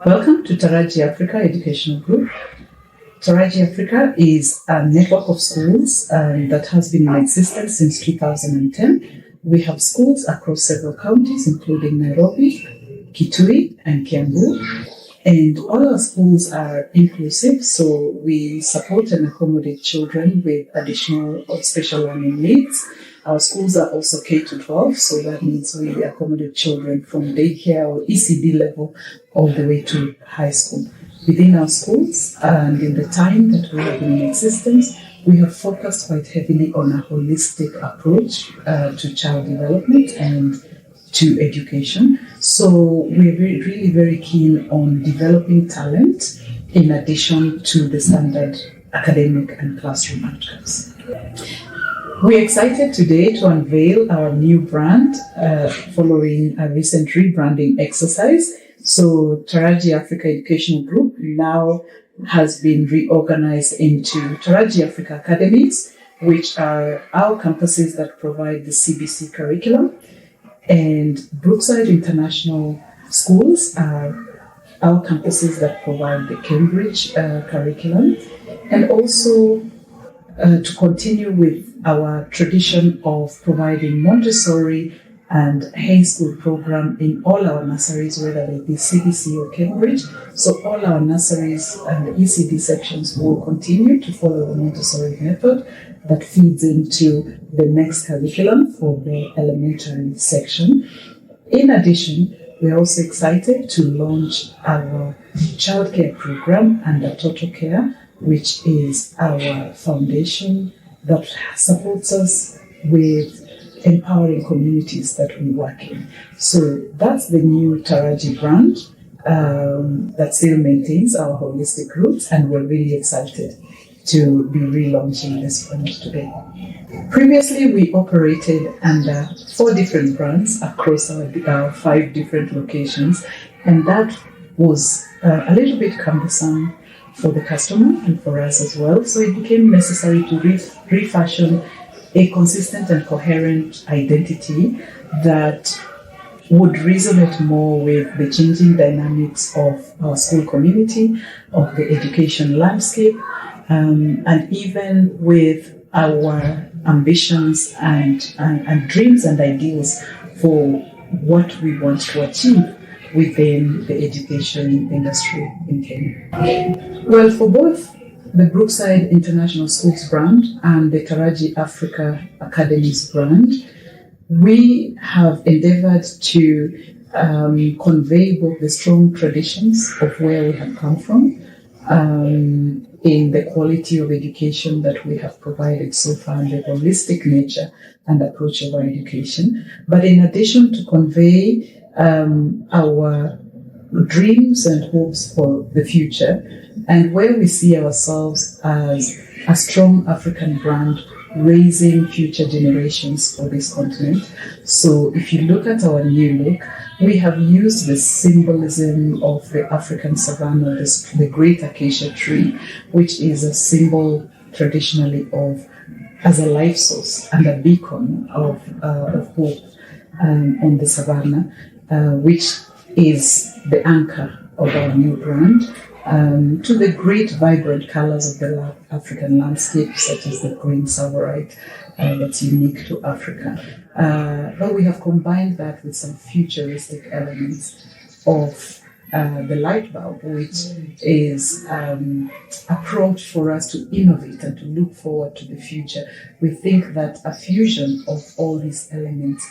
Welcome to Taraji Afrika Educational Group. Taraji Afrika is a network of schools that has been in existence since 2010. We have schools across several counties, including Nairobi, Kitui, and Kiambu. And all our schools are inclusive, so we support and accommodate children with additional or special learning needs. Our schools are also K-12, so that means we accommodate children from daycare or ECD level all the way to high school. Within our schools and in the time that we have been in existence, we have focused quite heavily on a holistic approach to child development and to education. So we're really very keen on developing talent in addition to the standard academic and classroom outcomes. We're excited today to unveil our new brand following a recent rebranding exercise. So Taraji Afrika Educational Group now has been reorganized into Taraji Afrika Academies, which are our campuses that provide the CBC curriculum, and Brookside International Schools are our campuses that provide the Cambridge curriculum, and also to continue with our tradition of providing Montessori and Hay School program in all our nurseries, whether they be CBC or Cambridge. So all our nurseries and the ECD sections will continue to follow the Montessori method that feeds into the next curriculum for the elementary section. In addition, we're also excited to launch our childcare program under Total Care, which is our foundation that supports us with empowering communities that we work in. So that's the new Taraji brand that still maintains our holistic roots, and we're really excited to be relaunching this brand today. Previously, we operated under 4 different brands across our 5 different locations, and that was a little bit cumbersome for the customer and for us as well. So it became necessary to refashion a consistent and coherent identity that would resonate more with the changing dynamics of our school community, of the education landscape, and even with our ambitions and dreams and ideals for what we want to achieve within the education industry in Kenya. Well, for both the Brookside International Schools brand and the Taraji Afrika Academies brand, we have endeavored to convey both the strong traditions of where we have come from in the quality of education that we have provided so far and the holistic nature and approach of our education. But in addition, to convey our dreams and hopes for the future and where we see ourselves as a strong African brand raising future generations for this continent. So if you look at our new look, we have used the symbolism of the African savanna, the great acacia tree, which is a symbol traditionally of as a life source and a beacon of hope on the savanna, which is the anchor of our new brand, to the great vibrant colors of the African landscape, such as the green savarite that's unique to Africa. But we have combined that with some futuristic elements of the light bulb, which is a prompt for us to innovate and to look forward to the future. We think that a fusion of all these elements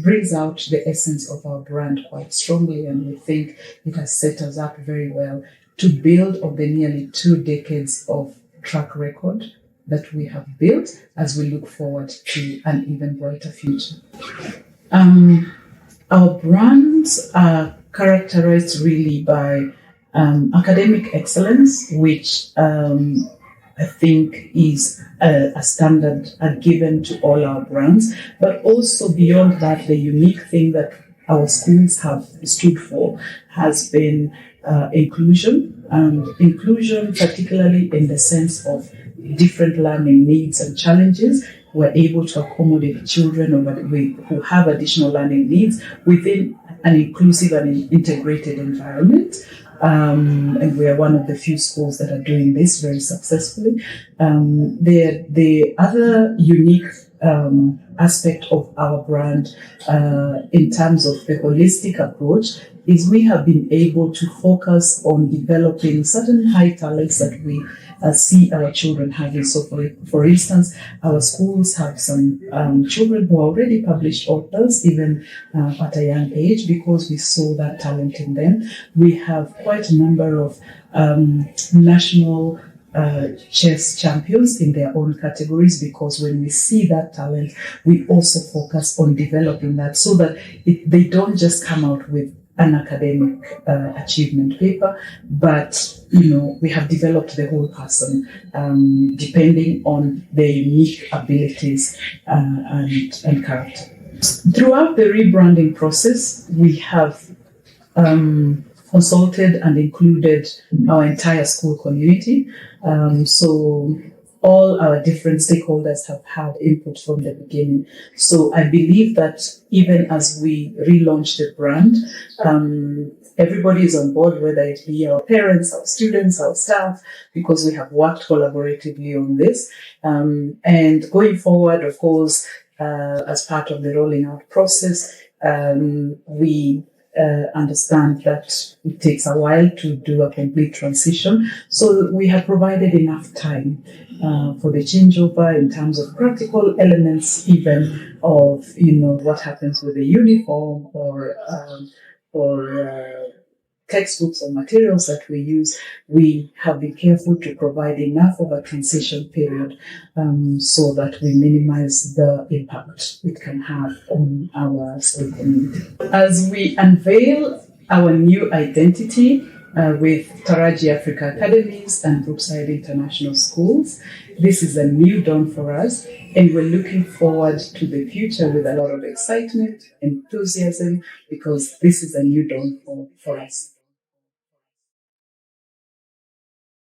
brings out the essence of our brand quite strongly, and we think it has set us up very well to build on the nearly 2 decades of track record that we have built as we look forward to an even brighter future. Our brands are characterized really by academic excellence, which I think is a standard given to all our brands, but also beyond that, the unique thing that our schools have stood for has been inclusion, particularly in the sense of different learning needs and challenges. We're able to accommodate children who have additional learning needs within a an inclusive and integrated environment. And we are one of the few schools that are doing this very successfully. The other unique aspect of our brand in terms of the holistic approach is we have been able to focus on developing certain high talents that we see our children having. So, for instance, our schools have some children who are already published authors, even at a young age, because we saw that talent in them. We have quite a number of national chess champions in their own categories, because when we see that talent, we also focus on developing that so that they don't just come out with an academic achievement paper, but we have developed the whole person depending on their unique abilities and character. Throughout the rebranding process, we have consulted and included our entire school community. So all our different stakeholders have had input from the beginning. So I believe that even as we relaunch the brand, everybody is on board, whether it be our parents, our students, our staff, because we have worked collaboratively on this. And going forward, of course, as part of the rolling out process, we understand that it takes a while to do a complete transition. So we have provided enough time for the changeover in terms of practical elements, even of what happens with the uniform or textbooks or materials that we use. We have been careful to provide enough of a transition period so that we minimize the impact it can have on our school community. As we unveil our new identity with Taraji Afrika Academies and Brookside International Schools, this is a new dawn for us, and we're looking forward to the future with a lot of excitement, enthusiasm, because this is a new dawn for us.